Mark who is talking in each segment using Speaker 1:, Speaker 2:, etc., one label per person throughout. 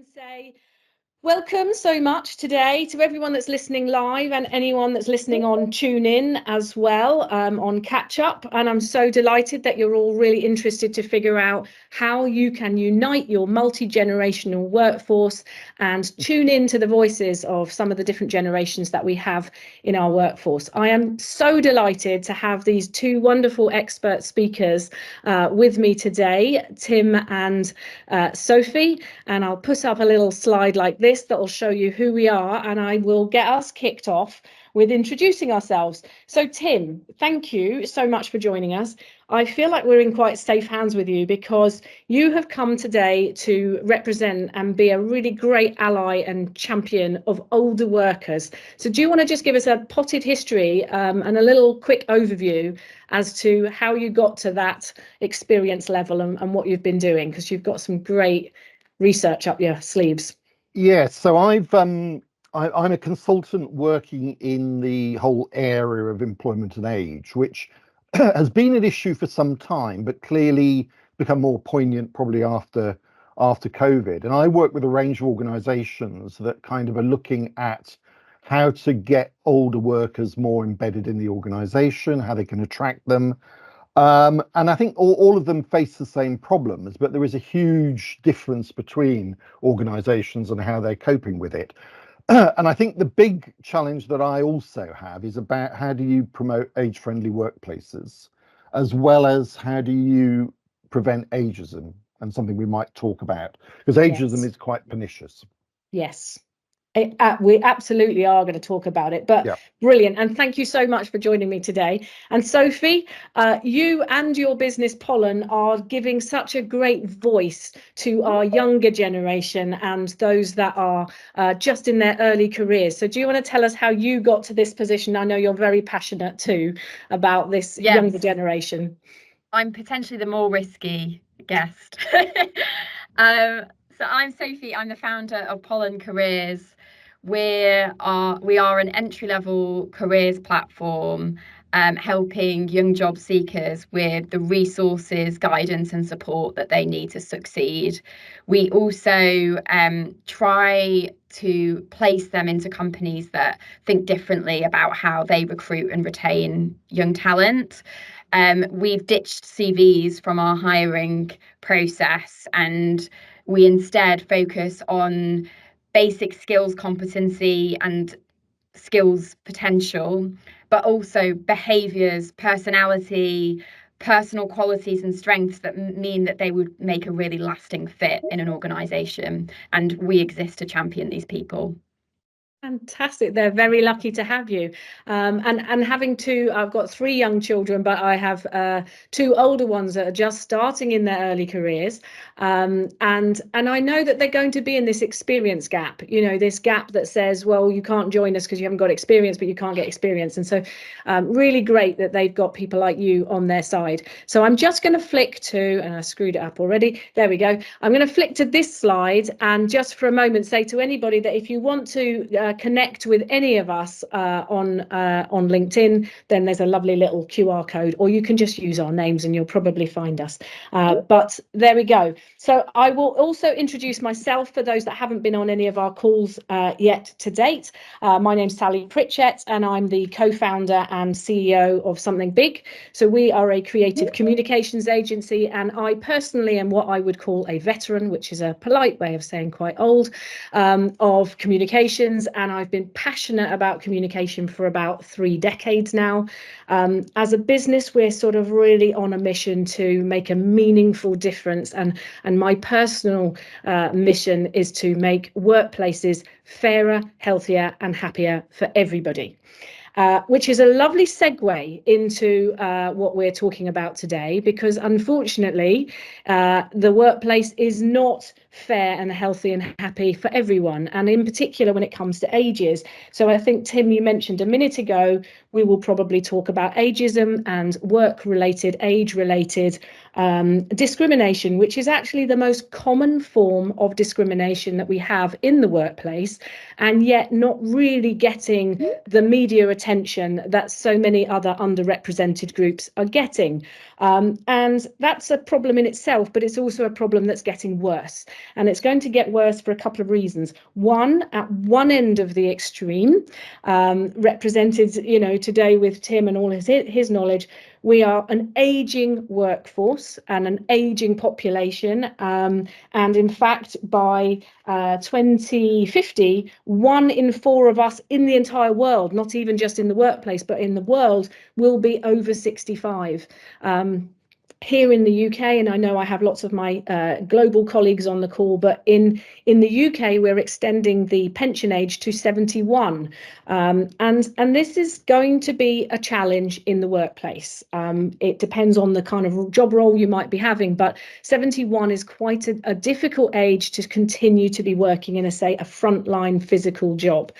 Speaker 1: Say welcome so much today to everyone that's listening live and anyone that's listening on tune in as well, on catch up. And I'm so delighted that you're all really interested to figure out how you can unite your multi-generational workforce and tune into the voices of some of the different generations that we have in our workforce. I am so delighted to have these two wonderful expert speakers with me today, Tim and Sophie, and I'll put up a little slide like this that will show you who we are, and I will get us kicked off with introducing ourselves. So Tim, thank you so much for joining us. I feel like we're in quite safe hands with you because you have come today to represent and be a really great ally and champion of older workers. So do you want to just give us a potted history and a little quick overview as to how you got to that experience level and what you've been doing, because you've got some great research up your sleeves.
Speaker 2: Yeah, so I'm a consultant working in the whole area of employment and age, which has been an issue for some time, but clearly become more poignant probably after COVID. And I work with a range of organisations that kind of are looking at how to get older workers more embedded in the organisation, how they can attract them. And I think all of them face the same problems, but there is a huge difference between organisations and how they're coping with it. And I think the big challenge that I also have is about how do you promote age-friendly workplaces, as well as how do you prevent ageism, and something we might talk about, because ageism is quite pernicious.
Speaker 1: Yes. We absolutely are going to talk about it, but yeah. Brilliant. And thank you so much for joining me today. And Sophie, you and your business Pollen are giving such a great voice to our younger generation and those that are just in their early careers. So do you want to tell us how you got to this position? I know you're very passionate too about this younger generation.
Speaker 3: I'm potentially the more risky guest. So I'm Sophie. I'm the founder of Pollen Careers. We are an entry-level careers platform, helping young job seekers with the resources, guidance and support that they need to succeed. We also try to place them into companies that think differently about how they recruit and retain young talent. We've ditched CVs from our hiring process, and we instead focus on basic skills competency and skills potential, but also behaviours, personality, personal qualities and strengths that mean that they would make a really lasting fit in an organisation. And we exist to champion these people.
Speaker 1: Fantastic. They're very lucky to have you. And having I've got 3 young children, but I have 2 older ones that are just starting in their early careers. And I know that they're going to be in this experience gap, this gap that says, well, you can't join us because you haven't got experience, but you can't get experience. And so really great that they've got people like you on their side. So I'm just going to flick to, and I screwed it up already. There we go. I'm going to flick to this slide and just for a moment say to anybody that if you want to connect with any of us on LinkedIn, then there's a lovely little QR code, or you can just use our names and you'll probably find us. But there we go. So I will also introduce myself for those that haven't been on any of our calls yet to date. My name's Sally Pritchett and I'm the co-founder and CEO of Something Big. So we are a creative communications agency, and I personally am what I would call a veteran, which is a polite way of saying quite old, of communications. And I've been passionate about communication for about 3 decades now. As a business, we're sort of really on a mission to make a meaningful difference. And my personal mission is to make workplaces fairer, healthier and happier for everybody. Which is a lovely segue into what we're talking about today, because unfortunately, the workplace is not fair and healthy and happy for everyone, and in particular when it comes to ages. So I think, Tim, you mentioned a minute ago, we will probably talk about ageism and work-related, age-related discrimination, which is actually the most common form of discrimination that we have in the workplace, and yet not really getting the media attention that so many other underrepresented groups are getting. And that's a problem in itself, but it's also a problem that's getting worse. and it's going to get worse for a couple of reasons. One, at one end of the extreme, represented, today with Tim and all his knowledge, we are an aging workforce and an aging population, and in fact by 2050, 1 in 4 of us in the entire world, not even just in the workplace but in the world, will be over 65. Here in the UK, and I know I have lots of my global colleagues on the call, but in the UK we're extending the pension age to 71, and this is going to be a challenge in the workplace. It depends on the kind of job role you might be having, but 71 is quite a difficult age to continue to be working in a frontline physical job.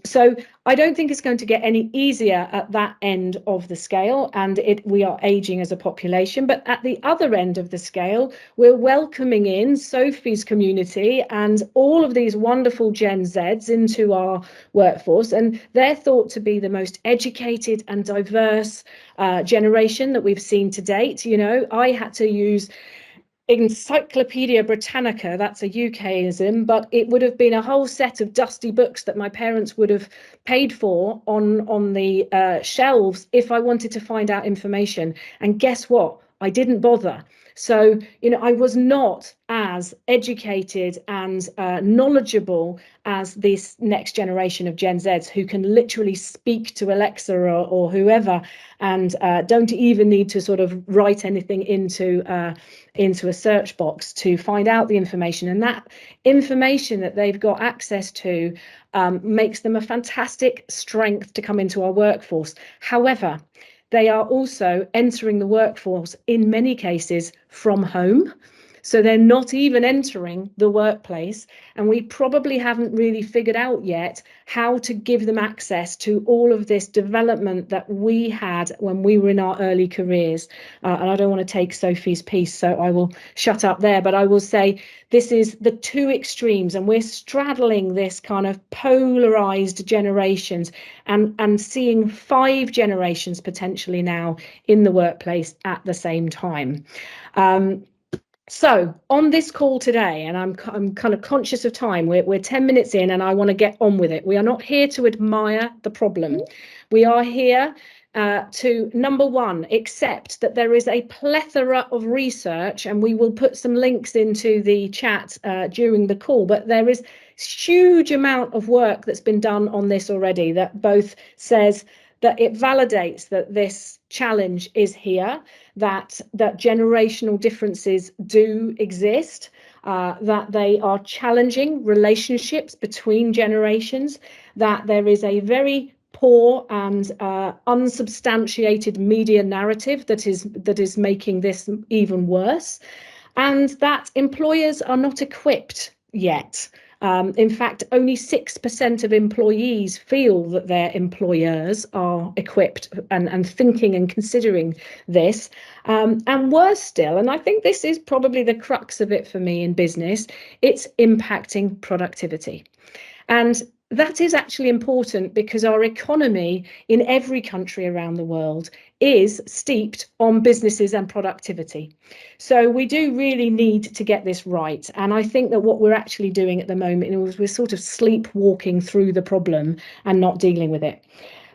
Speaker 1: So I don't think it's going to get any easier at that end of the scale, and we are aging as a population. But at the other end of the scale, we're welcoming in Sophie's community and all of these wonderful Gen Zs into our workforce, and they're thought to be the most educated and diverse generation that we've seen to date. I had to use Encyclopedia Britannica, that's a UKism, but it would have been a whole set of dusty books that my parents would have paid for on the shelves if I wanted to find out information. And guess what? I didn't bother. So, I was not as educated and knowledgeable as this next generation of Gen Zs, who can literally speak to Alexa or whoever, and don't even need to sort of write anything into a search box to find out the information. And that information that they've got access to makes them a fantastic strength to come into our workforce. However, they are also entering the workforce in many cases from home. So they're not even entering the workplace, and we probably haven't really figured out yet how to give them access to all of this development that we had when we were in our early careers. And I don't want to take Sophie's piece, so I will shut up there, but I will say this is the two extremes, and we're straddling this kind of polarized generations and seeing 5 generations potentially now in the workplace at the same time. So on this call today, and I'm kind of conscious of time, we're 10 minutes in and I want to get on with it. We are not here to admire the problem. We are here to, number one, accept that there is a plethora of research, and we will put some links into the chat during the call, but there is huge amount of work that's been done on this already that both says that it validates that this challenge is here, that generational differences do exist, that they are challenging relationships between generations, that there is a very poor and unsubstantiated media narrative that is making this even worse, and that employers are not equipped yet. In fact, only 6% of employees feel that their employers are equipped and thinking and considering this. And worse still, and I think this is probably the crux of it for me in business, it's impacting productivity. And that is actually important because our economy in every country around the world is steeped on businesses and productivity. So we do really need to get this right. And I think that what we're actually doing at the moment is we're sort of sleepwalking through the problem and not dealing with it.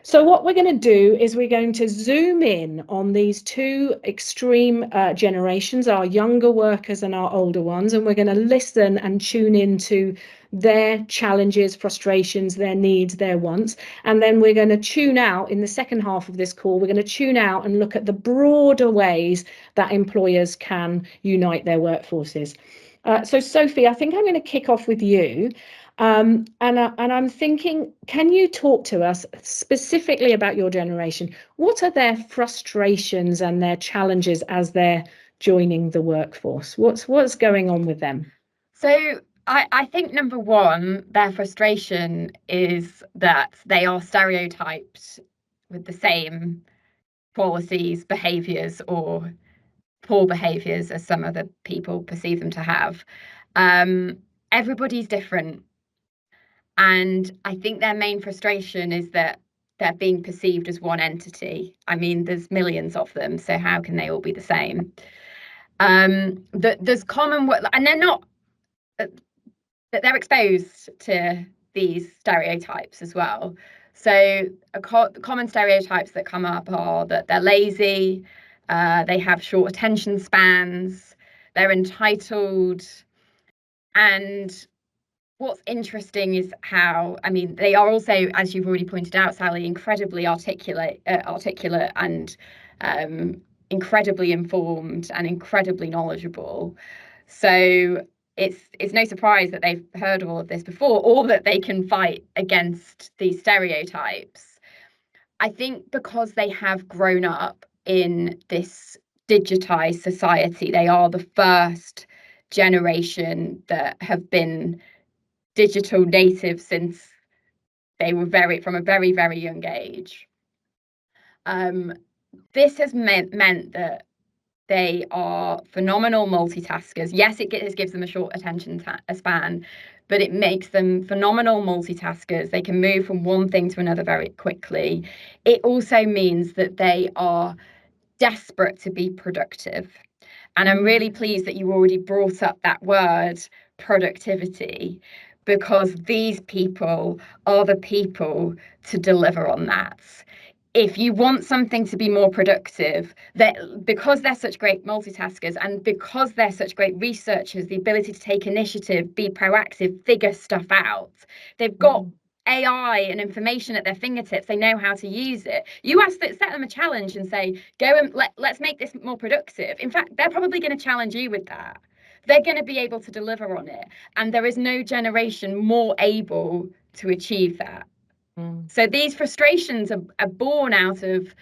Speaker 1: So what we're going to do is we're going to zoom in on these two extreme generations, our younger workers and our older ones, and we're going to listen and tune into their challenges, frustrations, their needs, their wants. And then we're going to tune out in the second half of this call, we're going to tune out and look at the broader ways that employers can unite their workforces. So Sophie, I think I'm going to kick off with you. And I'm thinking, can you talk to us specifically about your generation? What are their frustrations and their challenges as they're joining the workforce? What's going on with them?
Speaker 3: So I think number one, their frustration is that they are stereotyped with the same policies, behaviours, or poor behaviours as some other people perceive them to have. Everybody's different. And I think their main frustration is that they're being perceived as one entity. I mean, there's millions of them, so how can they all be the same? There's common work, and they're not that they're exposed to these stereotypes as well. So common stereotypes that come up are that they're lazy, they have short attention spans, they're entitled. And what's interesting is how, I mean, they are also, as you've already pointed out, Sally, incredibly articulate and incredibly informed and incredibly knowledgeable. So it's no surprise that they've heard all of this before, or that they can fight against these stereotypes. I think because they have grown up in this digitized society, they are the first generation that have been digital natives since they were from a very, very young age. This has meant that they are phenomenal multitaskers. Yes, it gives them a short attention span, but it makes them phenomenal multitaskers. They can move from one thing to another very quickly. It also means that they are desperate to be productive. And I'm really pleased that you already brought up that word, productivity, because these people are the people to deliver on that. If you want something to be more productive, because they're such great multitaskers and because they're such great researchers, the ability to take initiative, be proactive, figure stuff out, they've got AI and information at their fingertips. They know how to use it. You set them a challenge and say, go and let's make this more productive. In fact, they're probably going to challenge you with that. They're going to be able to deliver on it. And there is no generation more able to achieve that. So these frustrations are born out of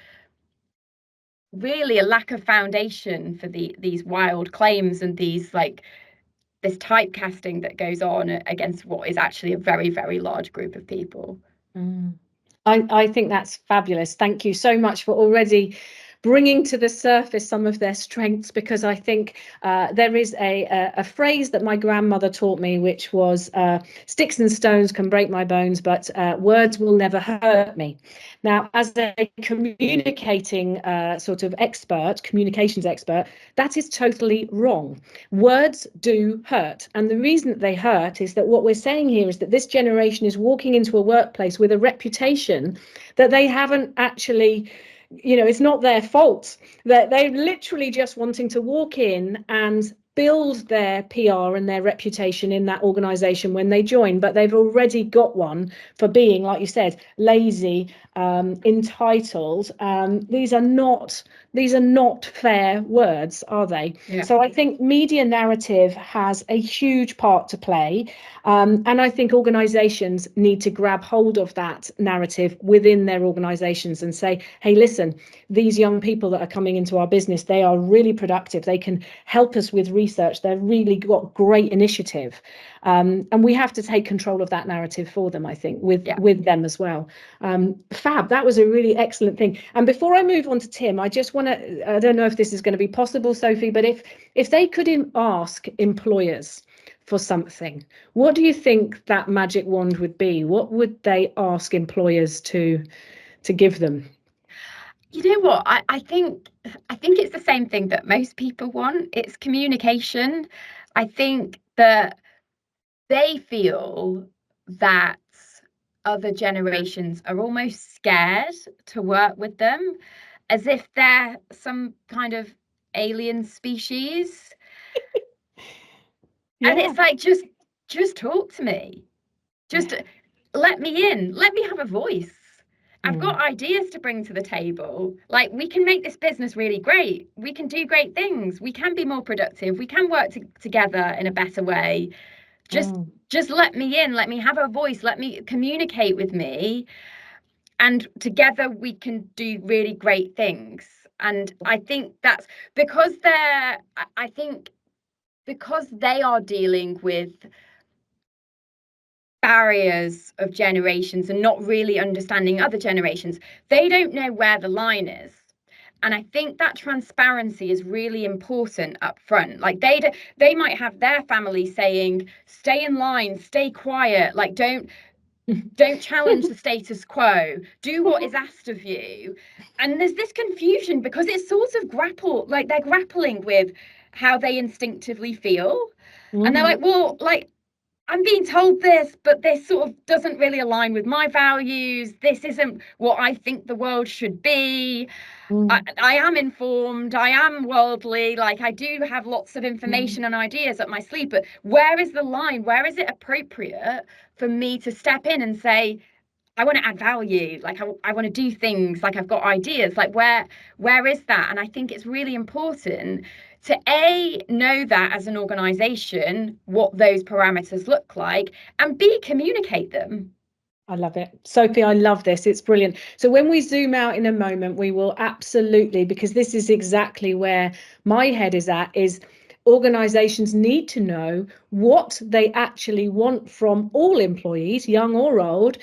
Speaker 3: really a lack of foundation for these wild claims and these this typecasting that goes on against what is actually a very, very large group of people.
Speaker 1: I think that's fabulous. Thank you so much for already bringing to the surface some of their strengths, because I think there is a phrase that my grandmother taught me, which was sticks and stones can break my bones, but words will never hurt me. Now, as a communicating sort of expert, communications expert, that is totally wrong. Words do hurt. And the reason that they hurt is that what we're saying here is that this generation is walking into a workplace with a reputation that they haven't actually, it's not their fault. That they're literally just wanting to walk in and build their PR and their reputation in that organization when they join, but they've already got one for being, like you said, lazy, entitled. These are not fair words, are they?
Speaker 3: Yeah.
Speaker 1: So I think media narrative has a huge part to play. And I think organizations need to grab hold of that narrative within their organizations and say, hey, listen, these young people that are coming into our business, they are really productive. They can help us with research. They've really got great initiative. And we have to take control of that narrative for them, I think, with them as well. Fab, that was a really excellent thing. And before I move on to Tim, I just want to, I don't know if this is going to be possible, Sophie, but if they could ask employers for something, what do you think that magic wand would be? What would they ask employers to give them?
Speaker 3: You know what? I think it's the same thing that most people want. It's communication. I think that they feel that other generations are almost scared to work with them, as if they're some kind of alien species. And it's like, just talk to me. Just let me in. Let me have a voice. I've got ideas to bring to the table. Like, we can make this business really great. We can do great things. We can be more productive. We can work together in a better way. Just let me in. Let me have a voice. Let me communicate with me. And together we can do really great things. And I think that's because they are dealing with barriers of generations and not really understanding other generations. They don't know where the line is. And I think that transparency is really important up front. Like they might have their family saying, stay in line, stay quiet, like don't challenge the status quo, do what is asked of you. And there's this confusion because it's sort of they're grappling with how they instinctively feel. And they're like, well, like, I'm being told this, but this sort of doesn't really align with my values. This isn't what I think the world should be. I am informed, I am worldly, like I do have lots of information and ideas up my sleeve, but where is the line? Where is it appropriate for me to step in and say, I want to add value, like I want to do things, like I've got ideas, like where is that? And I think it's really important to know that as an organization, what those parameters look like, and B, communicate them.
Speaker 1: I love it. Sophie, I love this. It's brilliant. So when we zoom out in a moment, we will absolutely, because this is exactly where my head is at, is organizations need to know what they actually want from all employees, young or old,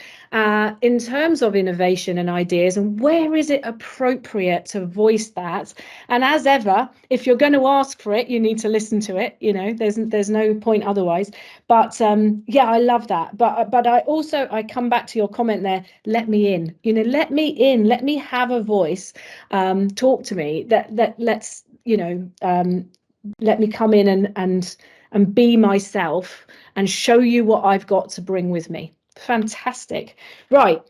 Speaker 1: in terms of innovation and ideas, and where is it appropriate to voice that. And as ever, if you're going to ask for it, you need to listen to it. You know, there's no point otherwise. But yeah, I love that. But I come back to your comment there. Let me in. You know, let me in. Let me have a voice. Talk to me. Let's, you know, let me come in and be myself and show you what I've got to bring with me. Fantastic. Right.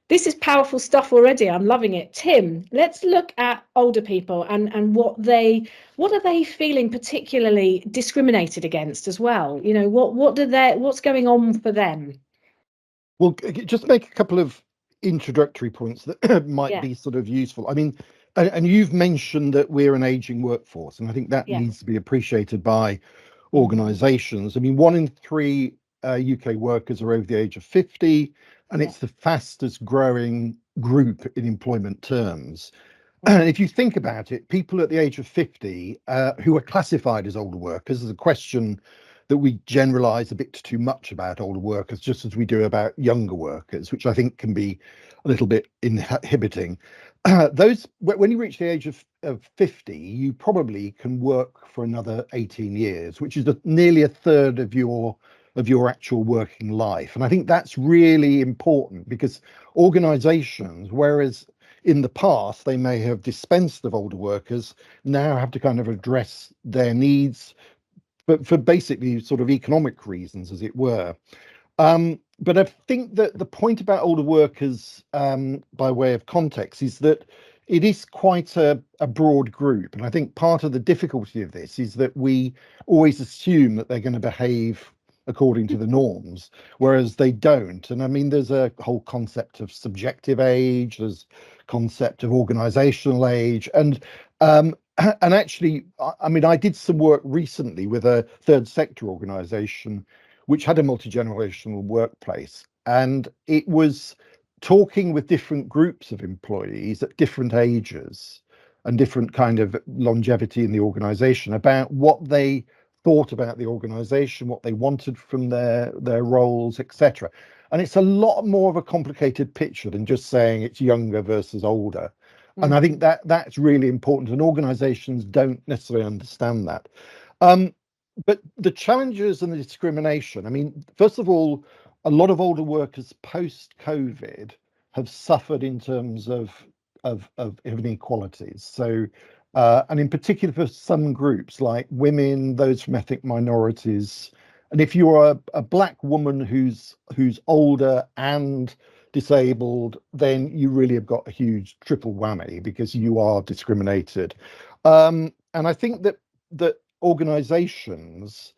Speaker 1: This is powerful stuff already. I'm loving it. Tim, let's look at older people and what are they feeling particularly discriminated against as well? You know, what's going on for them?
Speaker 2: Well, just make a couple of introductory points that might be sort of useful. I mean, and you've mentioned that we're an aging workforce, and I think that needs to be appreciated by organisations. I mean, 1 in 3 UK workers are over the age of 50, and it's the fastest growing group in employment terms. And if you think about it, people at the age of 50 who are classified as older workers, is a question that we generalize a bit too much about older workers, just as we do about younger workers, which I think can be a little bit inhibiting. When you reach the age of 50, you probably can work for another 18 years, which is nearly a third of your actual working life. And I think that's really important, because organizations, whereas in the past they may have dispensed of older workers, now have to kind of address their needs, but for basically sort of economic reasons, as it were. But I think that the point about older workers, by way of context, is that it is quite a broad group. And I think part of the difficulty of this is that we always assume that they're going to behave according to the norms, whereas they don't. And I mean, there's a whole concept of subjective age, there's concept of organizational age, and actually, I mean, I did some work recently with a third sector organization which had a multi-generational workplace, and it was talking with different groups of employees at different ages and different kind of longevity in the organization about what they thought about the organization, what they wanted from their roles, etc. And it's a lot more of a complicated picture than just saying it's younger versus older. And I think that's really important, and organizations don't necessarily understand that. But the challenges and the discrimination, I mean, first of all, a lot of older workers post-COVID have suffered in terms of inequalities. So, and in particular for some groups like women, those from ethnic minorities. And if you're a black woman who's older and disabled, then you really have got a huge triple whammy, because you are discriminated. And I think that organizations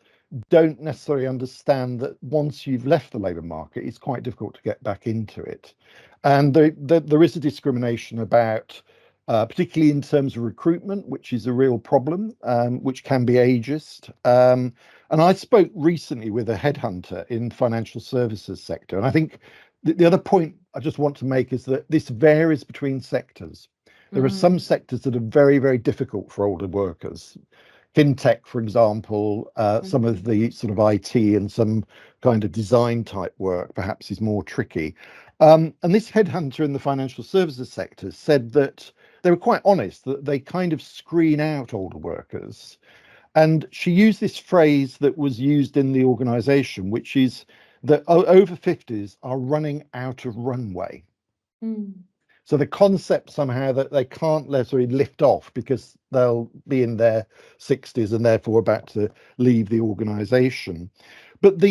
Speaker 2: don't necessarily understand that once you've left the labour market, it's quite difficult to get back into it. And there is a discrimination about, particularly in terms of recruitment, which is a real problem, which can be ageist. And I spoke recently with a headhunter in the financial services sector. And I think the other point I just want to make is that this varies between sectors. There are some sectors that are very, very difficult for older workers. Fintech, for example, some of the sort of IT and some kind of design type work perhaps is more tricky. And this headhunter in the financial services sector said that they were quite honest, that they kind of screen out older workers. And she used this phrase that was used in the organization, which is that over 50s are running out of runway. So the concept somehow that they can't necessarily lift off because they'll be in their 60s and therefore about to leave the organisation. But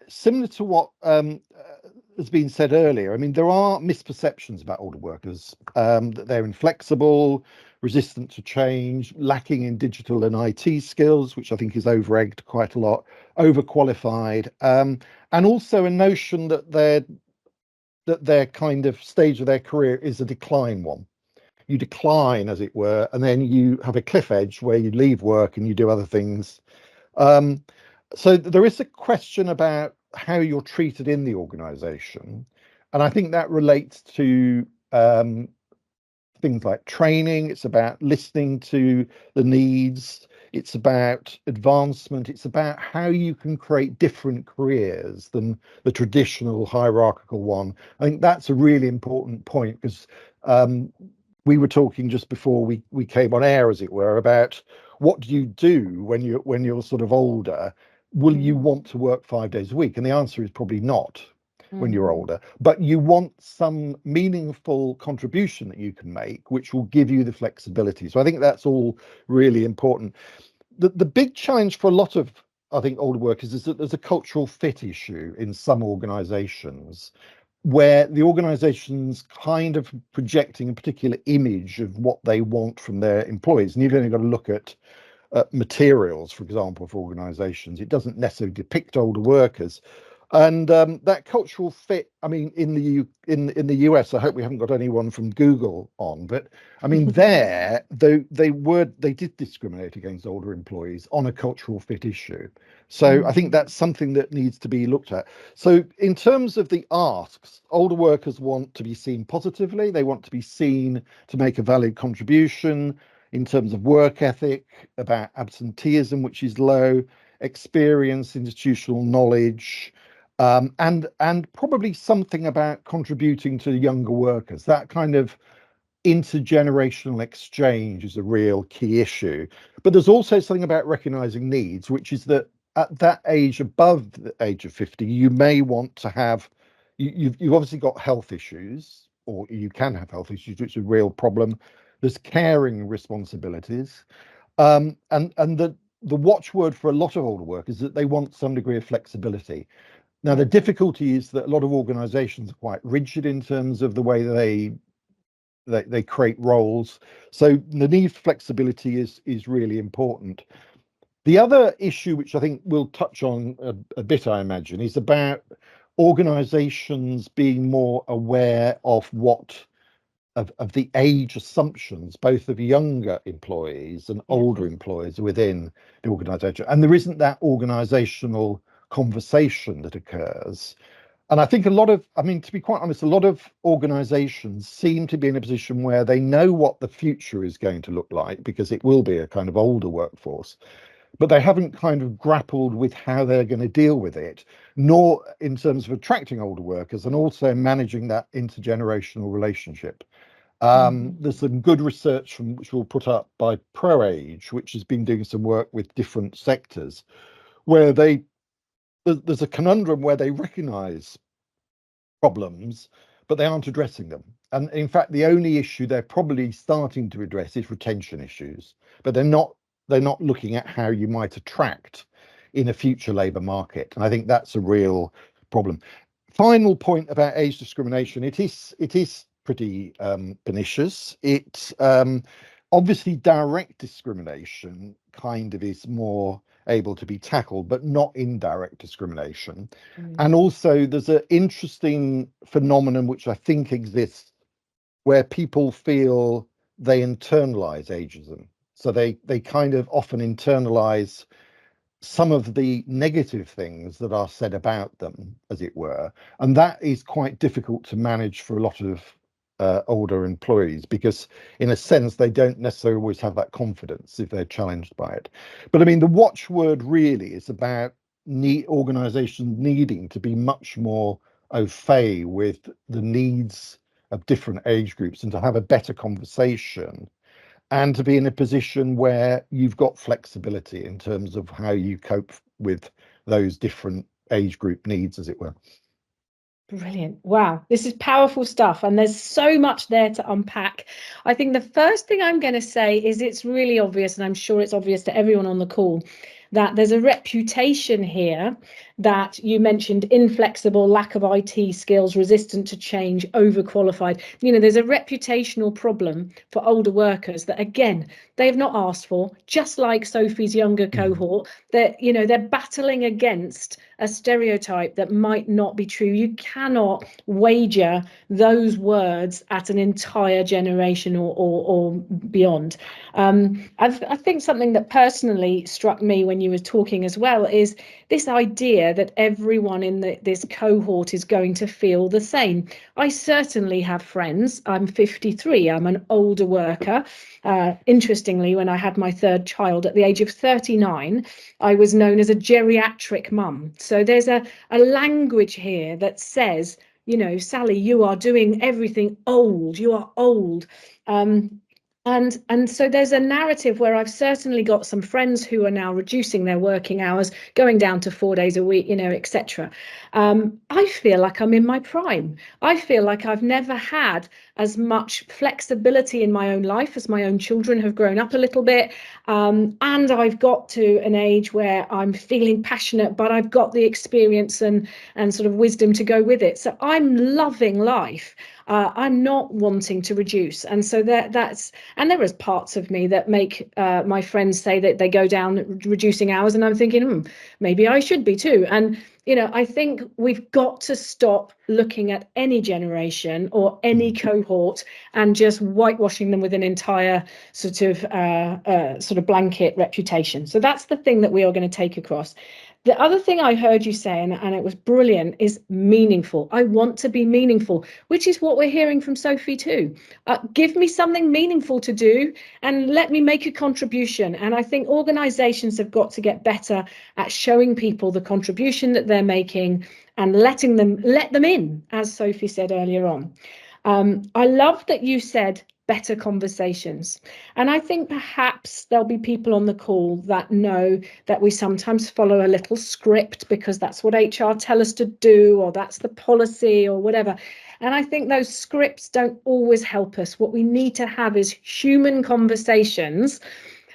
Speaker 2: similar to what has been said earlier, I mean, there are misperceptions about older workers, that they're inflexible, resistant to change, lacking in digital and IT skills, which I think is over-egged quite a lot, overqualified, and also a notion that their kind of stage of their career is a decline one. You decline, as it were, and then you have a cliff edge where you leave work and you do other things. So there is a question about how you're treated in the organisation, and I think that relates to things like training. It's about listening to the needs. It's about advancement. It's about how you can create different careers than the traditional hierarchical one. I think that's a really important point, because we were talking just before we came on air, as it were, about what do you do when you're sort of older. Will you want to work 5 days a week? And the answer is probably not when you're older, but you want some meaningful contribution that you can make, which will give you the flexibility. So I think that's all really important. The big challenge for a lot of, I think, older workers is that there's a cultural fit issue in some organizations, where the organization's kind of projecting a particular image of what they want from their employees. And you've only got to look at materials, for example, for organizations. It doesn't necessarily depict older workers. And that cultural fit, I mean, in the US, I hope we haven't got anyone from Google on, but I mean, they did discriminate against older employees on a cultural fit issue. So I think that's something that needs to be looked at. So in terms of the asks, older workers want to be seen positively. They want to be seen to make a valid contribution in terms of work ethic, about absenteeism, which is low, experience, institutional knowledge, and probably something about contributing to younger workers. That kind of intergenerational exchange is a real key issue. But there's also something about recognizing needs, which is that at that age, above the age of 50, you may want to have, you've obviously got health issues, or you can have health issues, which is a real problem. There's caring responsibilities, and the watchword for a lot of older workers is that they want some degree of flexibility. Now, the difficulty is that a lot of organizations are quite rigid in terms of the way they create roles. So the need for flexibility is really important. The other issue, which I think we'll touch on a bit, I imagine, is about organizations being more aware of the age assumptions, both of younger employees and older employees within the organization. And there isn't that organizational conversation that occurs. And I think to be quite honest, a lot of organizations seem to be in a position where they know what the future is going to look like, because it will be a kind of older workforce, but they haven't kind of grappled with how they're going to deal with it, nor in terms of attracting older workers and also managing that intergenerational relationship. There's some good research which we'll put up by ProAge, which has been doing some work with different sectors, where there's a conundrum where they recognize problems, but they aren't addressing them. And in fact, the only issue they're probably starting to address is retention issues, but they're not looking at how you might attract in a future labour market. And I think that's a real problem. Final point about age discrimination, it is pretty pernicious. It's obviously direct discrimination kind of is more able to be tackled, but not indirect discrimination. And also there's an interesting phenomenon which I think exists, where people feel they internalize ageism. So they kind of often internalize some of the negative things that are said about them, as it were. And that is quite difficult to manage for a lot of older employees, because in a sense they don't necessarily always have that confidence if they're challenged by it. But I mean, the watchword really is about organizations needing to be much more au fait with the needs of different age groups, and to have a better conversation, and to be in a position where you've got flexibility in terms of how you cope with those different age group needs, as it were.
Speaker 1: Brilliant. Wow, this is powerful stuff, and there's so much there to unpack. I think the first thing I'm going to say is it's really obvious, and I'm sure it's obvious to everyone on the call, that there's a reputation here that you mentioned: inflexible, lack of IT skills, resistant to change, overqualified. You know, there's a reputational problem for older workers that, again, they've not asked for, just like Sophie's younger cohort. That, you know, they're battling against a stereotype that might not be true. You cannot wager those words at an entire generation or beyond. I think something that personally struck me when you were talking as well is this idea that everyone in this cohort is going to feel the same. I certainly have friends. I'm 53. I'm an older worker. Interestingly, when I had my third child at the age of 39, I was known as a geriatric mum. So there's a language here that says, you know, Sally, you are doing everything old. You are old. And so there's a narrative where I've certainly got some friends who are now reducing their working hours, going down to 4 days a week, you know, etc. I feel like I'm in my prime. I feel like I've never had as much flexibility in my own life as my own children have grown up a little bit. And I've got to an age where I'm feeling passionate, but I've got the experience and sort of wisdom to go with it. So I'm loving life. I'm not wanting to reduce. And so that's, and there is parts of me that make my friends say that they go down reducing hours, and I'm thinking, maybe I should be too. And, you know, I think we've got to stop looking at any generation or any cohort and just whitewashing them with an entire sort of blanket reputation. So that's the thing that we are going to take across. The other thing I heard you say, and it was brilliant, is meaningful. I want to be meaningful, which is what we're hearing from Sophie too. Give me something meaningful to do and let me make a contribution. And I think organisations have got to get better at showing people the contribution that they're making and let them in, as Sophie said earlier on. I love that you said better conversations. And I think perhaps there'll be people on the call that know that we sometimes follow a little script because that's what HR tell us to do, or that's the policy or whatever. And I think those scripts don't always help us. What we need to have is human conversations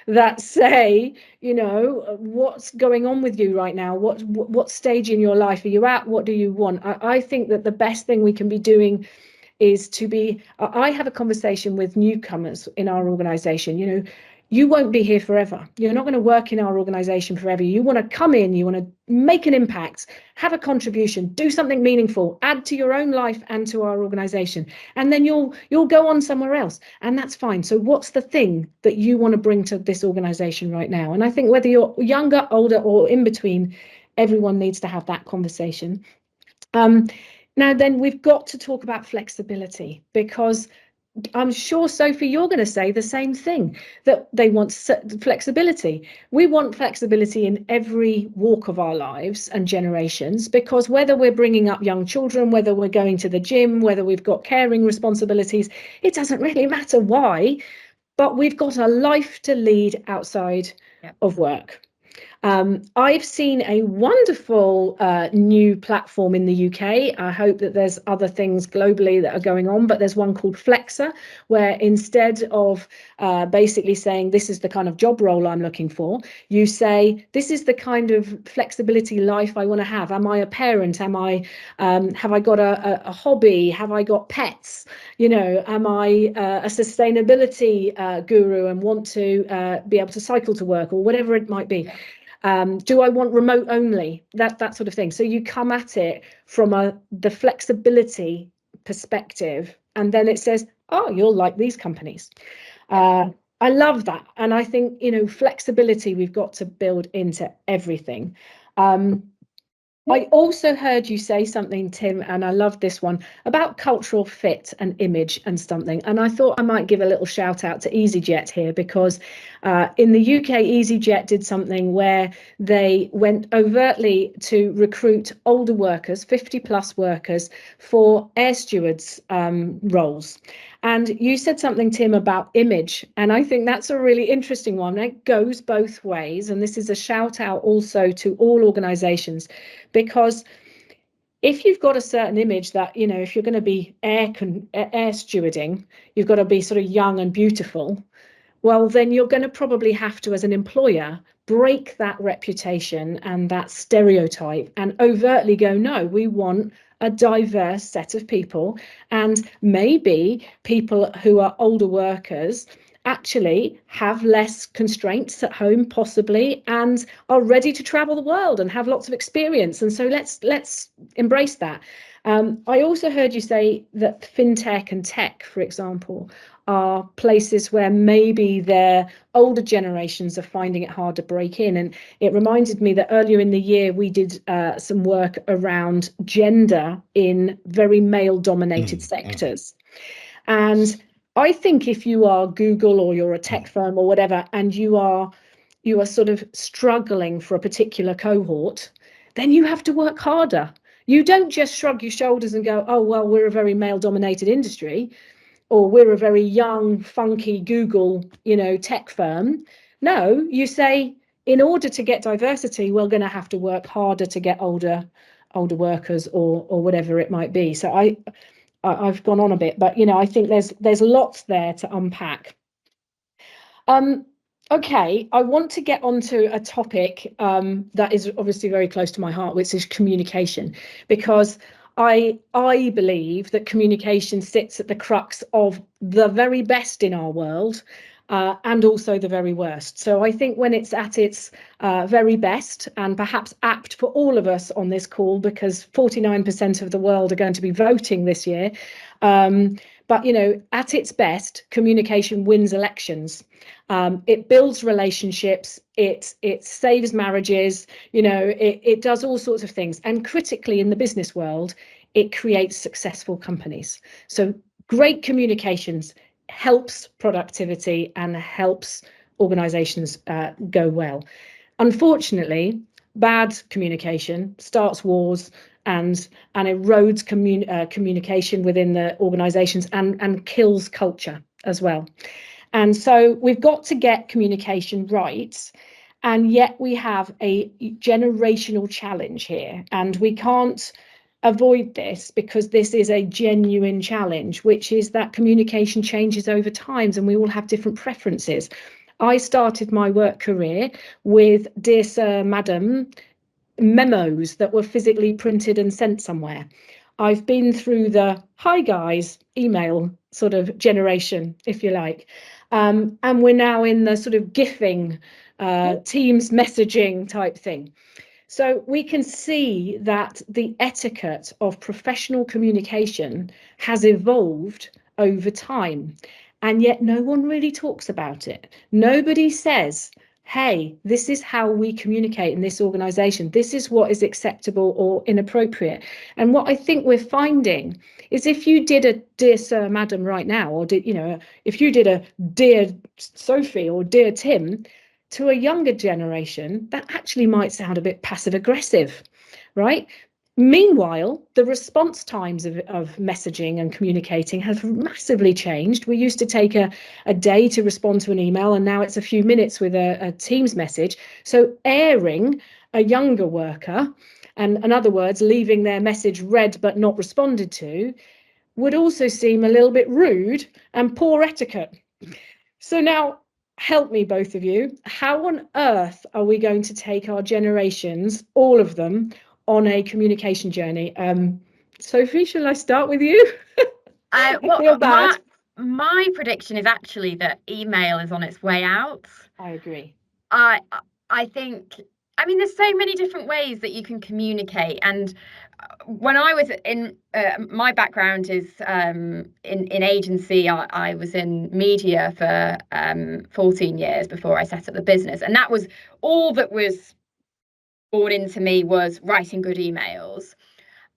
Speaker 1: that say, you know, what's going on with you right now? What stage in your life are you at? What do you want? I think that the best thing we can be doing is to be, I have a conversation with newcomers in our organisation. You know, you won't be here forever. You're not going to work in our organisation forever. You want to come in, you want to make an impact, have a contribution, do something meaningful, add to your own life and to our organisation, and then you'll go on somewhere else, and that's fine. So what's the thing that you want to bring to this organisation right now? And I think whether you're younger, older, or in between, everyone needs to have that conversation. Now, then we've got to talk about flexibility, because I'm sure, Sophie, you're going to say the same thing, that they want flexibility. We want flexibility in every walk of our lives and generations, because whether we're bringing up young children, whether we're going to the gym, whether we've got caring responsibilities, it doesn't really matter why, but we've got a life to lead outside of work. I've seen a wonderful new platform in the UK. I hope that there's other things globally that are going on, but there's one called Flexa, where instead of basically saying this is the kind of job role I'm looking for, you say this is the kind of flexibility life I want to have. Am I a parent? Am I have I got a hobby? Have I got pets? You know, am I a sustainability guru and want to be able to cycle to work, or whatever it might be? Do I want remote only? That sort of thing. So you come at it from the flexibility perspective, and then it says, oh, you'll like these companies. I love that. And I think, you know, flexibility we've got to build into everything. I also heard you say something, Tim, and I love this one, about cultural fit and image and something. And I thought I might give a little shout out to EasyJet here, because in the UK, EasyJet did something where they went overtly to recruit older workers, 50+ workers, for air stewards roles. And you said something, Tim, about image, and I think that's a really interesting one. It goes both ways, and this is a shout out also to all organisations, because if you've got a certain image that, you know, if you're going to be air stewarding, you've got to be sort of young and beautiful, well, then you're going to probably have to, as an employer, break that reputation and that stereotype and overtly go, no, we want a diverse set of people. And maybe people who are older workers actually have less constraints at home, possibly, and are ready to travel the world and have lots of experience. And so let's embrace that. I also heard you say that fintech and tech, for example, are places where maybe their older generations are finding it hard to break in. And it reminded me that earlier in the year, we did some work around gender in very male-dominated sectors. And I think if you are Google or you're a tech firm or whatever, and you are sort of struggling for a particular cohort, then you have to work harder. You don't just shrug your shoulders and go, oh, well, we're a very male-dominated industry, or we're a very young, funky Google, you know, tech firm. No, you say, in order to get diversity, we're going to have to work harder to get older workers or whatever it might be. So I've gone on a bit, but, you know, I think there's lots there to unpack. Okay, I want to get onto a topic that is obviously very close to my heart, which is communication, because I believe that communication sits at the crux of the very best in our world, and also the very worst. So I think when it's at its very best, and perhaps apt for all of us on this call, because 49% of the world are going to be voting this year, but, you know, at its best, communication wins elections. It builds relationships, it saves marriages, you know, it does all sorts of things. And critically, in the business world, it creates successful companies. So great communications helps productivity and helps organizations go well. Unfortunately, bad communication starts wars and erodes communication within the organizations and kills culture as well. And so we've got to get communication right. And yet we have a generational challenge here. And we can't avoid this, because this is a genuine challenge, which is that communication changes over time and we all have different preferences. I started my work career with Dear Sir, Madam memos that were physically printed and sent somewhere. I've been through the hi guys email sort of generation, if you like. And we're now in the sort of GIFing, Teams messaging type thing. So we can see that the etiquette of professional communication has evolved over time, and yet no one really talks about it. Nobody says, hey, this is how we communicate in this organization. This is what is acceptable or inappropriate. And what I think we're finding is, if you did a Dear Sir, Madam right now, or did, you know, if you did a Dear Sophie or Dear Tim, to a younger generation, that actually might sound a bit passive aggressive, right? Meanwhile, the response times of messaging and communicating have massively changed. We used to take a day to respond to an email, and now it's a few minutes with a Teams message. So airing a younger worker, and in other words, leaving their message read but not responded to, would also seem a little bit rude and poor etiquette. So now, help me, both of you. How on earth are we going to take our generations, all of them, on a communication journey? Sophie, shall I start with you? I feel bad.
Speaker 3: My prediction is actually that email is on its way out.
Speaker 1: I agree.
Speaker 3: I think, I mean, there's so many different ways that you can communicate. And when I was in, my background is in agency. I was in media for 14 years before I set up the business. And that was all that was born into me, was writing good emails.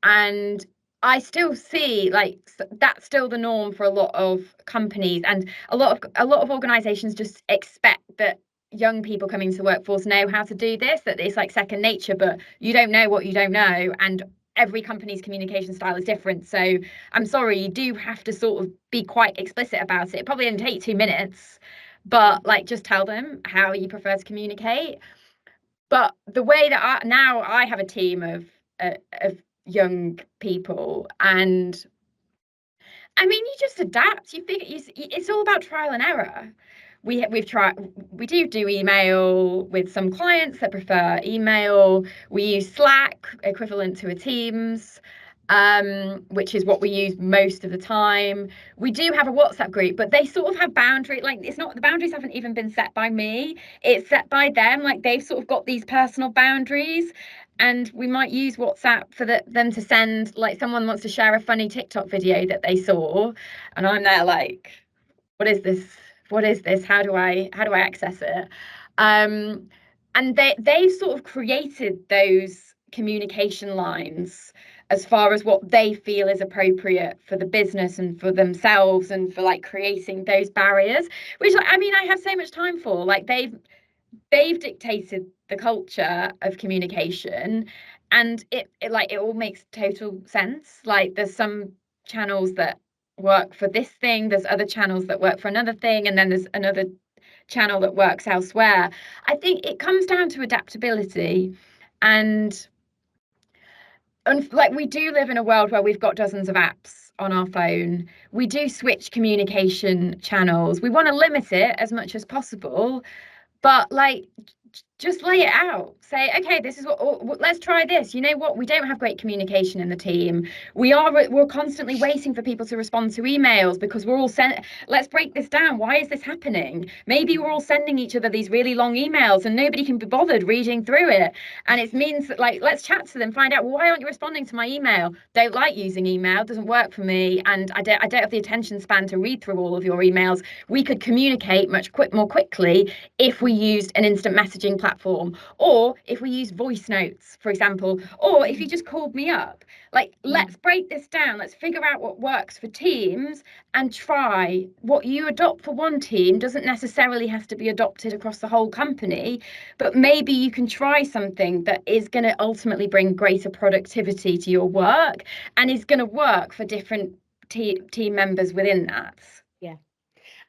Speaker 3: And I still see, like, that's still the norm for a lot of companies, and a lot of organizations just expect that young people coming to the workforce know how to do this, that it's like second nature. But you don't know what you don't know, and every company's communication style is different. So I'm sorry, you do have to sort of be quite explicit about it. It probably only take 2 minutes, but like, just tell them how you prefer to communicate. But the way that I have a team of young people. And I mean, you just adapt. You figure it's all about trial and error. We do email with some clients that prefer email. We use Slack, equivalent to a Teams, which is what we use most of the time. We do have a WhatsApp group, but they sort of have boundaries. Like, it's not, the boundaries haven't even been set by me. It's set by them. Like, they've sort of got these personal boundaries. And we might use WhatsApp for them to send, like, someone wants to share a funny TikTok video that they saw, and I'm there like, what is this? What is this? How do I access it? And they've sort of created those communication lines as far as what they feel is appropriate for the business and for themselves, and for like creating those barriers, which, I mean, I have so much time for. Like, they've dictated the culture of communication, and it all makes total sense. Like, there's some channels that work for this thing, there's other channels that work for another thing, and then there's another channel that works elsewhere. I think it comes down to adaptability, and like, we do live in a world where we've got dozens of apps on our phone. We do switch communication channels. We want to limit it as much as possible, but like, just lay it out. Say, okay, this is what, let's try this. You know what? We don't have great communication in the team. We're constantly waiting for people to respond to emails because we're all let's break this down. Why is this happening? Maybe we're all sending each other these really long emails and nobody can be bothered reading through it. And it means that, like, let's chat to them, find out, well, why aren't you responding to my email? Don't like using email, doesn't work for me, and I don't have the attention span to read through all of your emails. We could communicate more quickly if we used an instant messaging platform, or if we use voice notes, for example, or if you just called me up. Like, let's break this down. Let's figure out what works for teams, and try what you adopt for one team doesn't necessarily have to be adopted across the whole company, but maybe you can try something that is going to ultimately bring greater productivity to your work and is going to work for different team members within that.
Speaker 1: Yeah.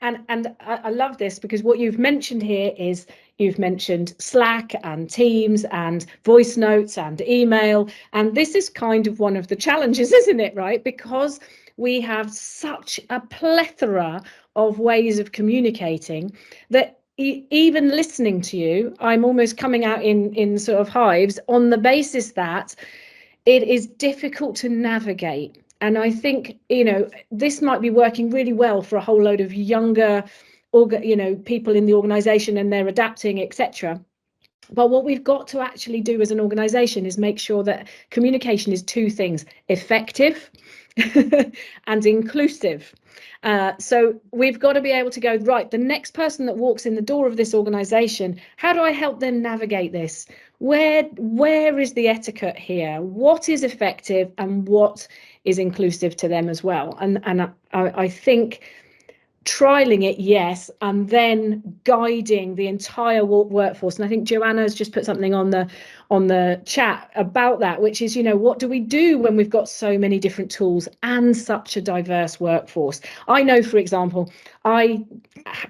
Speaker 1: And I love this, because what you've mentioned here is, you've mentioned Slack and Teams and voice notes and email. And this is kind of one of the challenges, isn't it, right? Because we have such a plethora of ways of communicating that even listening to you, I'm almost coming out in sort of hives on the basis that it is difficult to navigate. And I think, this might be working really well for a whole load of younger, people in the organisation, and they're adapting, etc. But what we've got to actually do as an organisation is make sure that communication is two things: effective and inclusive. So we've got to be able to go, right, the next person that walks in the door of this organisation, how do I help them navigate this? Where is the etiquette here? What is effective and what is inclusive to them as well? And I think trialing it, yes, and then guiding the entire workforce. And I think Joanna's just put something on the chat about that, which is, what do we do when we've got so many different tools and such a diverse workforce? I know, for example, I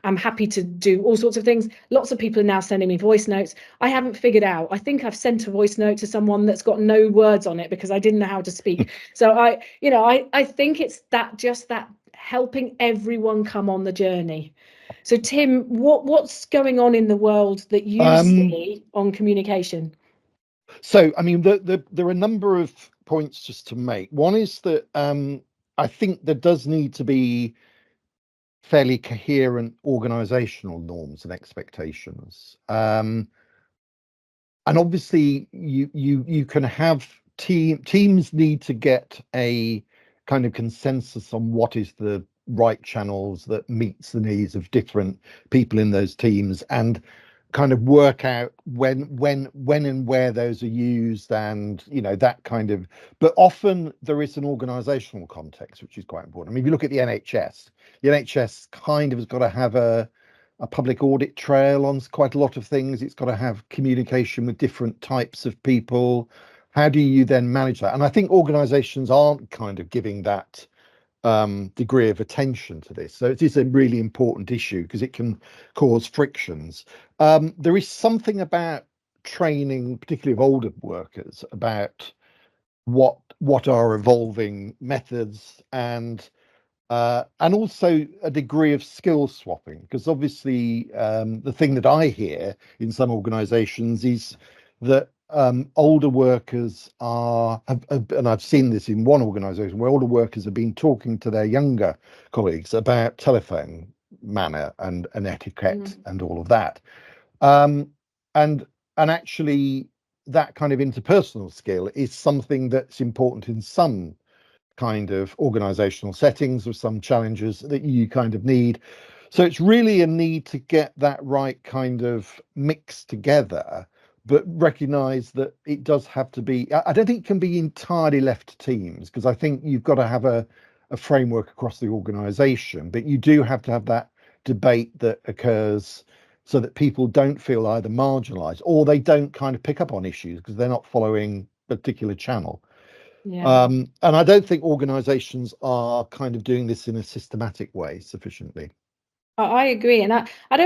Speaker 1: am happy to do all sorts of things. Lots of people are now sending me voice notes. I haven't figured out. I think I've sent a voice note to someone that's got no words on it because I didn't know how to speak. So I think it's that helping everyone come on the journey. So Tim, what's going on in the world that you see on communication?
Speaker 2: So I mean, there are a number of points just to make. One is that I think there does need to be fairly coherent organizational norms and expectations, and obviously you can have teams need to get a kind of consensus on what is the right channels that meets the needs of different people in those teams, and kind of work out when and where those are used, and that kind of. But often there is an organizational context which is quite important. I mean, if you look at the NHS kind of has got to have a public audit trail on quite a lot of things. It's got to have communication with different types of people. How do you then manage that? And I think organizations aren't kind of giving that degree of attention to this. So it is a really important issue because it can cause frictions. There is something about training, particularly of older workers, about what what are evolving methods, and also a degree of skill swapping, because obviously the thing that I hear in some organisations is that older workers and I've seen this in one organisation where older workers have been talking to their younger colleagues about telephone manner and etiquette and all of that, and actually that kind of interpersonal skill is something that's important in some kind of organizational settings with some challenges that you kind of need. So it's really a need to get that right kind of mix together, but recognize that it does have to be, I don't think it can be entirely left to teams, because I think you've got to have a framework across the organization, but you do have to have that debate that occurs so that people don't feel either marginalized or they don't kind of pick up on issues because they're not following a particular channel.
Speaker 1: Yeah.
Speaker 2: And I don't think organizations are kind of doing this in a systematic way sufficiently.
Speaker 1: I agree, and I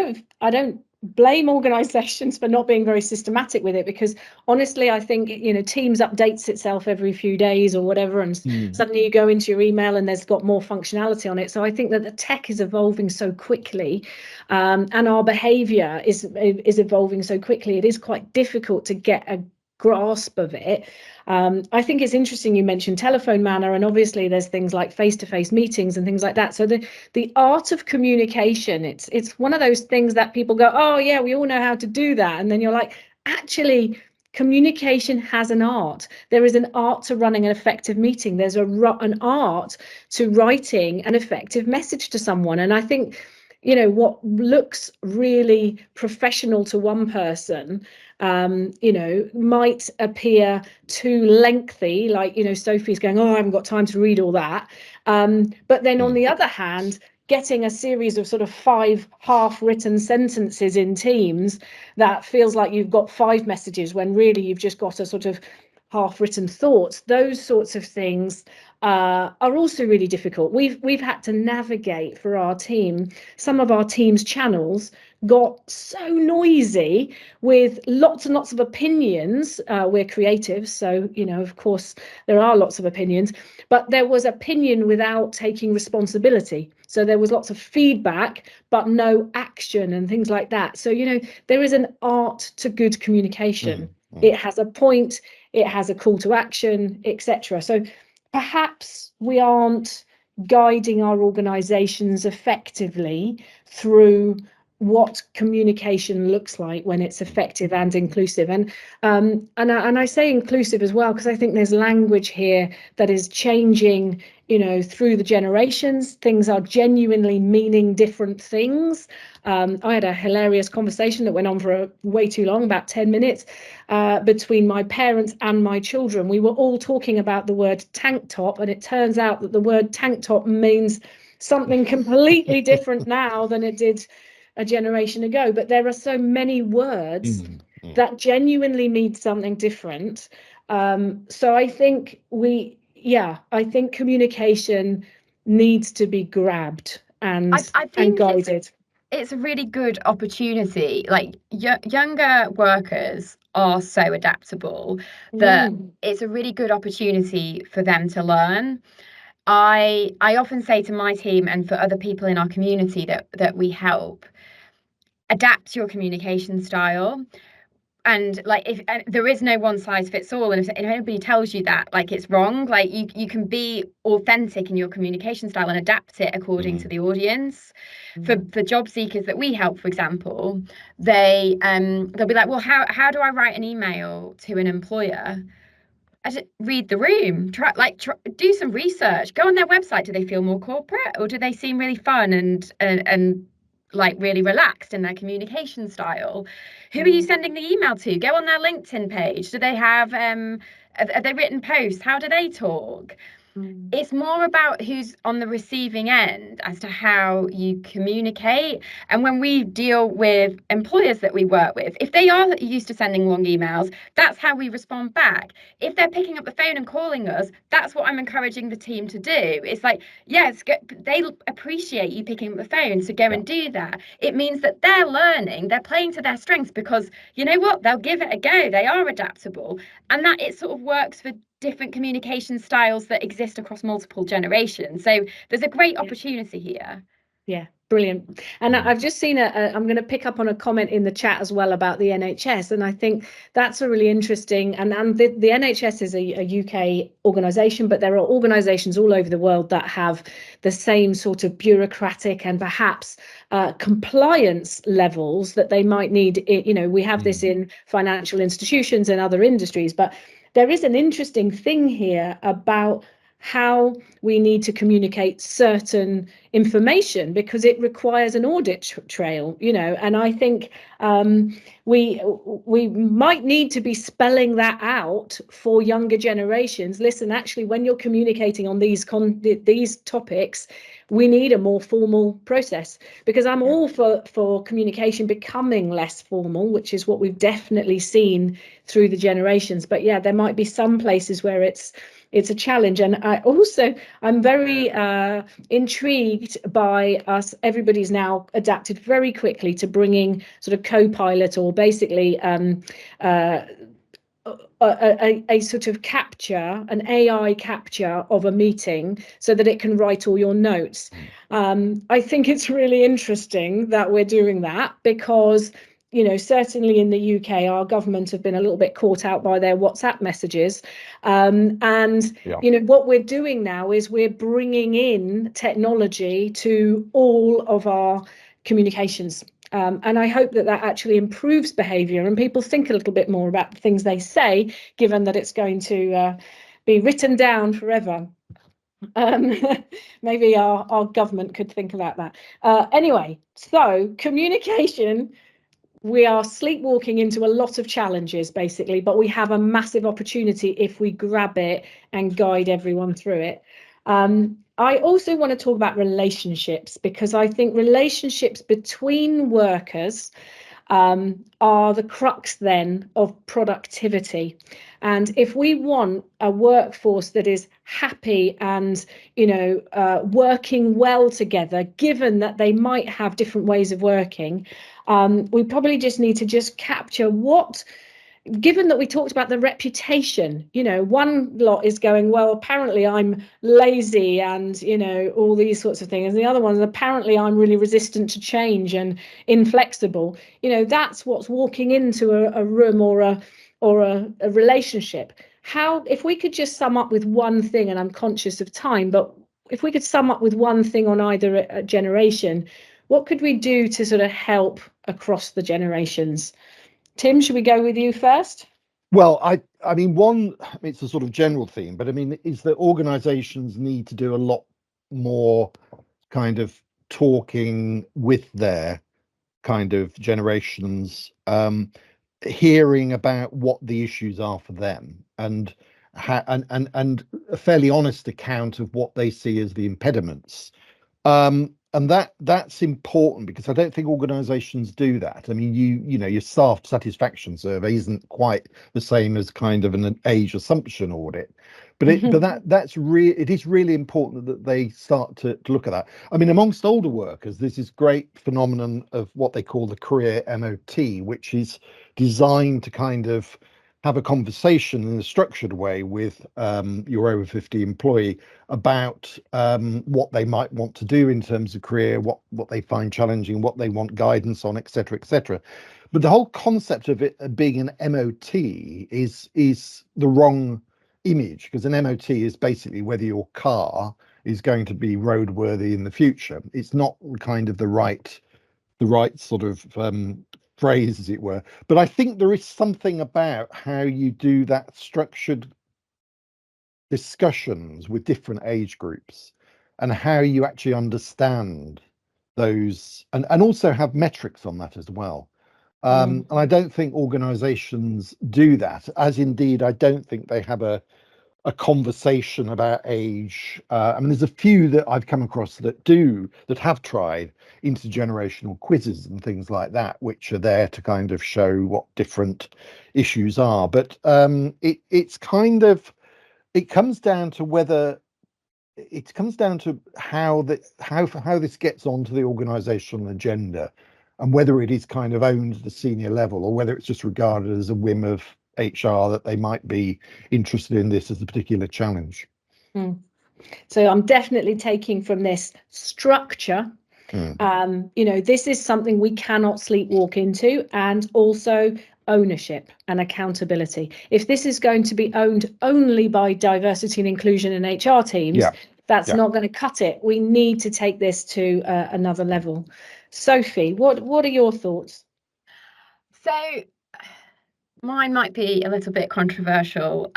Speaker 1: don't blame organisations for not being very systematic with it, because honestly, I think, you know, Teams updates itself every few days or whatever, and suddenly you go into your email and there's got more functionality on it. So I think that the tech is evolving so quickly, and our behaviour is evolving so quickly. It is quite difficult to get a grasp of it. I think it's interesting you mentioned telephone manner, and obviously there's things like face-to-face meetings and things like that. So the art of communication, it's one of those things that people go, oh yeah, we all know how to do that, and then you're like, actually, communication has an art. There is an art to running an effective meeting. There's an art to writing an effective message to someone. And I think, you know, what looks really professional to one person, you know, might appear too lengthy, like, you know, Sophie's going, oh, I haven't got time to read all that. But then on the other hand, getting a series of sort of 5 half-written sentences in Teams that feels like you've got 5 messages when really you've just got a sort of half-written thoughts, those sorts of things are also really difficult. We've had to navigate for our team. Some of our team's channels got so noisy with lots and lots of opinions. We're creatives, so, you know, of course there are lots of opinions, but there was opinion without taking responsibility. So there was lots of feedback but no action and things like that. So, you know, there is an art to good communication. It has a point, it has a call to action, etc. So perhaps we aren't guiding our organizations effectively through what communication looks like when it's effective and inclusive. And I say inclusive as well, because I think there's language here that is changing, you know, through the generations. Things are genuinely meaning different things. I had a hilarious conversation that went on for way too long, about 10 minutes, between my parents and my children. We were all talking about the word tank top, and it turns out that the word tank top means something completely different now than it did a generation ago. But there are so many words that genuinely mean something different. So I think I think communication needs to be grabbed and guided.
Speaker 3: It's a really good opportunity. Like younger workers are so adaptable that it's a really good opportunity for them to learn. I often say to my team and for other people in our community that we help, adapt your communication style. And like, if there is no one size fits all, and if anybody tells you that, like, it's wrong. Like, you can be authentic in your communication style and adapt it according to the audience. For job seekers that we help, for example, they'll be like, well, how do I write an email to an employer? I just read the room, do some research, go on their website. Do they feel more corporate, or do they seem really fun and like really relaxed in their communication style? Who are you sending the email to? Go on their LinkedIn page. Do they have they written posts? How do they talk? It's more about who's on the receiving end as to how you communicate. And when we deal with employers that we work with, if they are used to sending long emails, that's how we respond back. If they're picking up the phone and calling us, that's what I'm encouraging the team to do. It's like, yes, they appreciate you picking up the phone, so go and do that. It means that they're learning, they're playing to their strengths, because you know what, they'll give it a go. They are adaptable, and that it sort of works for different communication styles that exist across multiple generations. So there's a great opportunity here.
Speaker 1: Yeah, brilliant. And I've just seen I'm going to pick up on a comment in the chat as well about the NHS, and I think that's a really interesting, and the NHS is a UK organisation, but there are organisations all over the world that have the same sort of bureaucratic and perhaps compliance levels that they might need. You know, we have this in financial institutions and other industries, but there is an interesting thing here about how we need to communicate certain information because it requires an audit trail, you know, and I think we might need to be spelling that out for younger generations. Listen, actually, when you're communicating on these topics, we need a more formal process, because I'm all for communication becoming less formal, which is what we've definitely seen through the generations. But yeah, there might be some places where it's a challenge. And I'm very intrigued by us. Everybody's now adapted very quickly to bringing sort of co-pilot, or basically a sort of capture, an AI capture of a meeting so that it can write all your notes. I think it's really interesting that we're doing that, because you know, certainly in the UK, our government have been a little bit caught out by their WhatsApp messages. You know, what we're doing now is we're bringing in technology to all of our communications. And I hope that actually improves behaviour and people think a little bit more about the things they say, given that it's going to be written down forever. Maybe our government could think about that. Anyway, so communication. We are sleepwalking into a lot of challenges, basically, but we have a massive opportunity if we grab it and guide everyone through it. I also want to talk about relationships, because I think relationships between workers are the crux then of productivity. And if we want a workforce that is happy and, you know, working well together, given that they might have different ways of working, we probably just need to just capture what, given that we talked about the reputation, you know, one lot is going, well, apparently I'm lazy and, you know, all these sorts of things. And the other one is apparently I'm really resistant to change and inflexible. You know, that's what's walking into a room or a relationship. How, if we could just sum up with one thing, and I'm conscious of time, but if we could sum up with one thing on either generation, what could we do to sort of help across the generations? Tim, should we go with you first?
Speaker 2: Well, I mean, one, it's a sort of general theme, but I mean, is that organizations need to do a lot more kind of talking with their kind of generations, hearing about what the issues are for them, and a fairly honest account of what they see as the impediments. And that's important, because I don't think organizations do that. I mean, you know, your staff satisfaction survey isn't quite the same as kind of an age assumption audit, but it is really important that they start to look at that. I mean, amongst older workers, there's this great phenomenon of what they call the career MOT, which is designed to kind of have a conversation in a structured way with your over 50 employee about what they might want to do in terms of career, what they find challenging, what they want guidance on, etc., etc. But the whole concept of it being an MOT is the wrong image, because an MOT is basically whether your car is going to be roadworthy in the future. It's not kind of the right sort of phrase, as it were. But I think there is something about how you do that structured discussions with different age groups, and how you actually understand those, and also have metrics on that as well. And I don't think organizations do that, as indeed I don't think they have a conversation about age. I mean, there's a few that I've come across that have tried intergenerational quizzes and things like that, which are there to kind of show what different issues are. But it's kind of, it comes down to how this gets onto the organizational agenda, and whether it is kind of owned at the senior level, or whether it's just regarded as a whim of HR that they might be interested in this as a particular challenge.
Speaker 1: So I'm definitely taking from this structure. This is something we cannot sleepwalk into, and also ownership and accountability. If this is going to be owned only by diversity and inclusion in HR teams, that's not going to cut it. We need to take this to another level. Sophie, what are your thoughts?
Speaker 3: So mine might be a little bit controversial.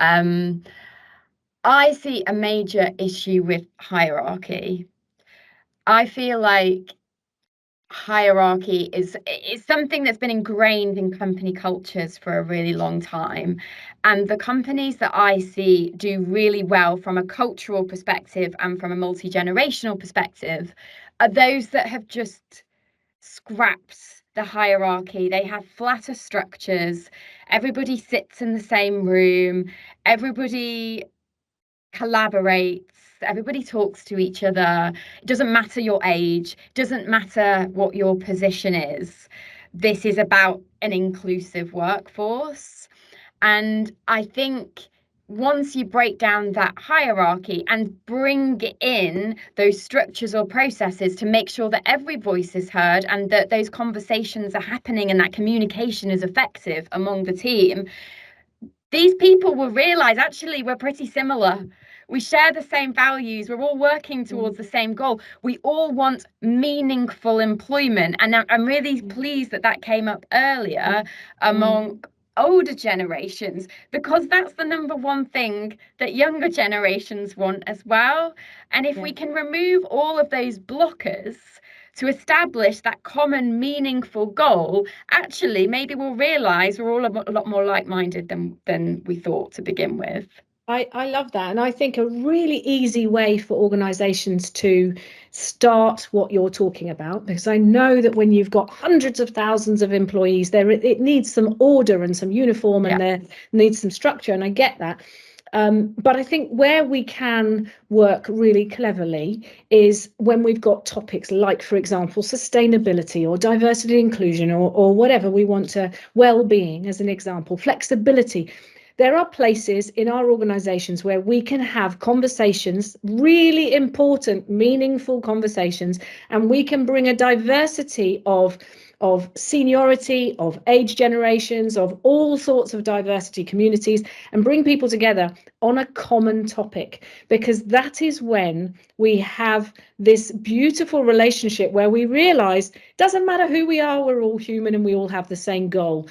Speaker 3: I see a major issue with hierarchy. I feel like hierarchy is something that's been ingrained in company cultures for a really long time, and the companies that I see do really well from a cultural perspective and from a multi-generational perspective are those that have just scrapped the hierarchy. They have flatter structures, everybody sits in the same room, everybody collaborates, everybody talks to each other. It doesn't matter your age, doesn't matter what your position is. This is about an inclusive workforce. And I think once you break down that hierarchy and bring in those structures or processes to make sure that every voice is heard and that those conversations are happening and that communication is effective among the team, these people will realize actually we're pretty similar. We share the same values. We're all working towards the same goal. We all want meaningful employment. And I'm really pleased that that came up earlier among older generations, because that's the number one thing that younger generations want as well. And if we can remove all of those blockers to establish that common meaningful goal, actually maybe we'll realize we're all a lot more like-minded than we thought to begin with.
Speaker 1: I love that. And I think a really easy way for organizations to start what you're talking about, because I know that when you've got hundreds of thousands of employees there, it needs some order and some uniform, and there needs some structure, and I get that. But I think where we can work really cleverly is when we've got topics like, for example, sustainability or diversity and inclusion, or whatever we want to, well-being as an example, flexibility. There are places in our organizations where we can have conversations, really important, meaningful conversations, and we can bring a diversity of seniority, of age generations, of all sorts of diversity communities, and bring people together on a common topic, because that is when we have this beautiful relationship where we realize it doesn't matter who we are, we're all human and we all have the same goal.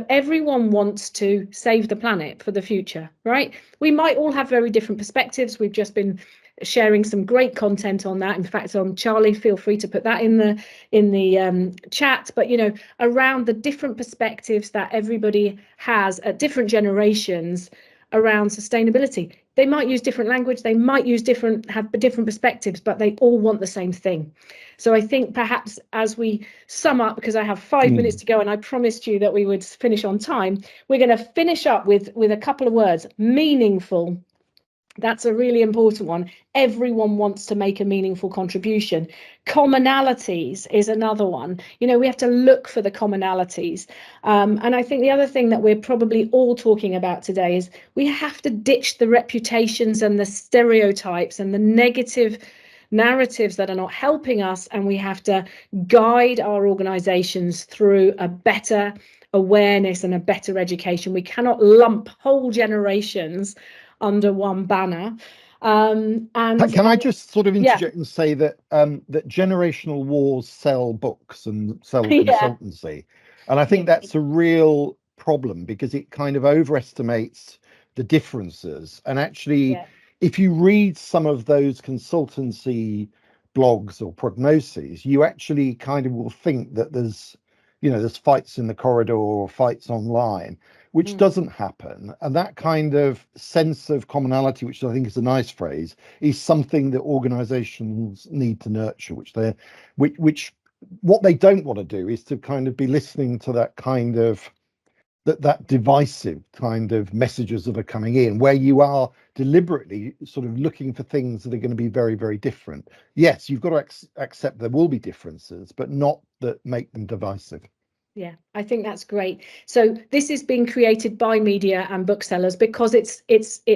Speaker 1: Everyone wants to save the planet for the future, right? We might all have very different perspectives. We've just been sharing some great content on that. In fact, Charlie, feel free to put that in the chat. But around the different perspectives that everybody has at different generations around sustainability. They might use different language, they might have different perspectives, but they all want the same thing. So I think perhaps as we sum up, because I have 5 minutes to go and I promised you that we would finish on time, we're going to finish up with a couple of words. Meaningful. That's a really important one. Everyone wants to make a meaningful contribution. Commonalities is another one. We have to look for the commonalities. And I think the other thing that we're probably all talking about today is we have to ditch the reputations and the stereotypes and the negative narratives that are not helping us. And we have to guide our organizations through a better awareness and a better education. We cannot lump whole generations under one banner. And
Speaker 2: can I just sort of interject and say that that generational wars sell books and sell consultancy, and I think that's a real problem, because it kind of overestimates the differences. And actually, if you read some of those consultancy blogs or prognoses, you actually kind of will think that there's fights in the corridor or fights online, which doesn't happen. And that kind of sense of commonality, which I think is a nice phrase, is something that organizations need to nurture, which what they don't want to do is to kind of be listening to that kind of that divisive kind of messages that are coming in, where you are deliberately sort of looking for things that are going to be very, very different. Yes, you've got to accept there will be differences, but not that make them divisive.
Speaker 1: Yeah, I think that's great. So this is being created by media and booksellers because it's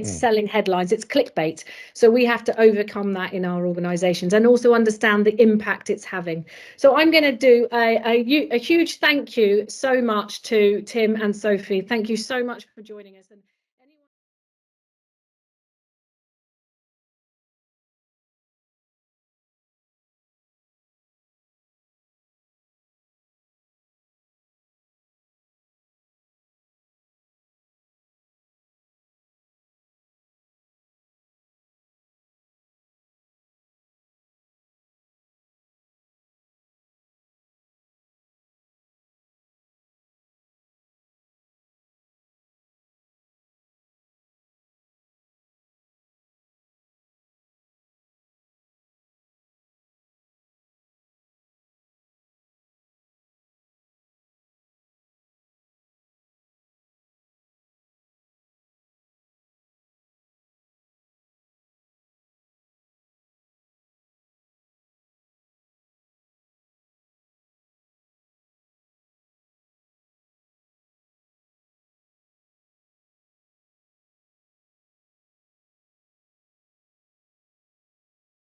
Speaker 1: selling headlines, it's clickbait. So we have to overcome that in our organizations and also understand the impact it's having. So I'm going to do a huge thank you so much to Tim and Sophie. Thank you so much for joining us. And